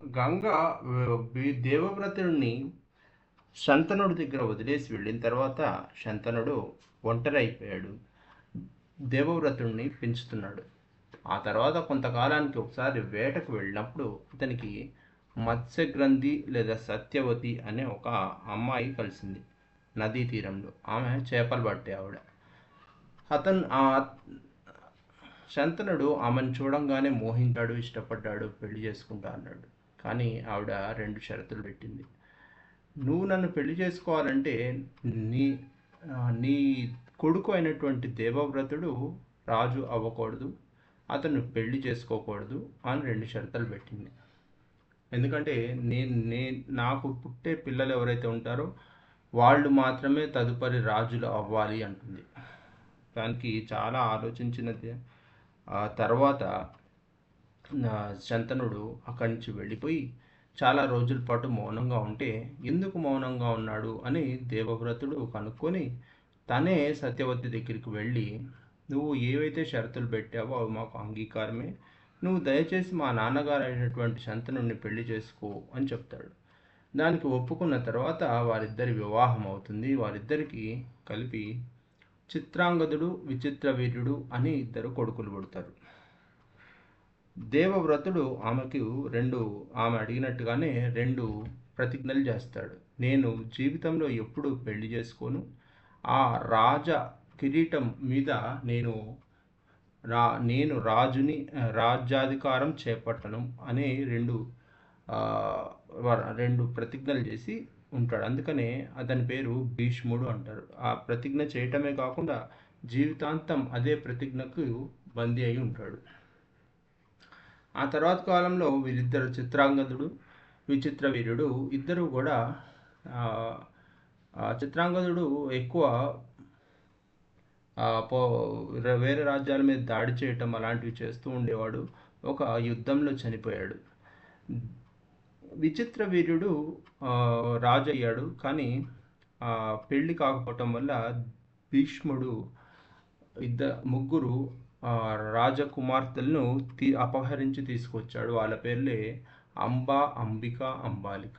గంగ దేవవ్రతుడిని శంతనుడి దగ్గర వదిలేసి వెళ్ళిన తర్వాత శంతనుడు ఒంటరి అయిపోయాడు. దేవవ్రతుడిని పెంచుతున్నాడు. ఆ తర్వాత కొంతకాలానికి ఒకసారి వేటకు వెళ్ళినప్పుడు అతనికి మత్స్యగ్రంథి లేదా సత్యవతి అనే ఒక అమ్మాయి కలిసింది నదీ తీరంలో. ఆమె చేపలు పట్టే ఆవిడ. అతను శంతనుడు ఆమెను చూడంగానే మోహించాడు, ఇష్టపడ్డాడు, పెళ్లి చేసుకుంటా అన్నాడు. కానీ ఆవిడ రెండు షరతులు పెట్టింది. నువ్వు నన్ను పెళ్లి చేసుకోవాలంటే నీ నీ కొడుకు అయినటువంటి దేవవ్రతుడు రాజు అవ్వకూడదు, అతను పెళ్లి చేసుకోకూడదు అని రెండు షరతులు పెట్టింది. ఎందుకంటే నాకు పుట్టే పిల్లలు ఎవరైతే ఉంటారో వాళ్ళు మాత్రమే తదుపరి రాజులు అవ్వాలి అంటుంది. దానికి చాలా ఆలోచించిన తర్వాత శంతనుడు అక్కడి నుంచి వెళ్ళిపోయి చాలా రోజుల పాటు మౌనంగా ఉంటే ఎందుకు మౌనంగా ఉన్నాడు అని దేవవ్రతుడు కనుక్కొని తనే సత్యవతి దగ్గరికి వెళ్ళి, నువ్వు ఏవైతే షరతులు పెట్టావో అవి మాకు అంగీకారమే, నువ్వు దయచేసి మా నాన్నగారు అయినటువంటి శంతనుడిని పెళ్లి చేసుకో అని చెప్తాడు. దానికి ఒప్పుకున్న తర్వాత వారిద్దరి వివాహం అవుతుంది. వారిద్దరికి కలిపి చిత్రాంగదుడు, విచిత్ర వీర్యుడు అని ఇద్దరు కొడుకులు పుడతారు. దేవవ్రతుడు ఆమె అడిగినట్టుగానే రెండు ప్రతిజ్ఞలు చేస్తాడు. నేను జీవితంలో ఎప్పుడు పెళ్లి చేసుకోను, ఆ రాజ కిరీటం మీద నేను రాజ్యాధికారం చేపట్టను అనే రెండు ప్రతిజ్ఞలు చేసి ఉంటాడు. అందుకనే అతని పేరు భీష్ముడు అంటారు. ఆ ప్రతిజ్ఞ చేయటమే కాకుండా జీవితాంతం అదే ప్రతిజ్ఞకు బందీ అయి ఉంటాడు. ఆ తర్వాత కాలంలో వీరిద్దరు చిత్రాంగదుడు, విచిత్ర వీరుడు ఇద్దరు కూడా చిత్రాంగదుడు ఎక్కువ వేరే రాజ్యాల మీద దాడి చేయటం అలాంటివి చేస్తూ ఉండేవాడు. ఒక యుద్ధంలో చనిపోయాడు. విచిత్ర వీర్యుడు రాజు అయ్యాడు. కానీ పెళ్లి కాకపోవటం వల్ల భీష్ముడు ముగ్గురు రాజకుమార్తెలను అపహరించి తీసుకొచ్చాడు. వాళ్ళ పేర్లే అంబ, అంబిక, అంబాలిక.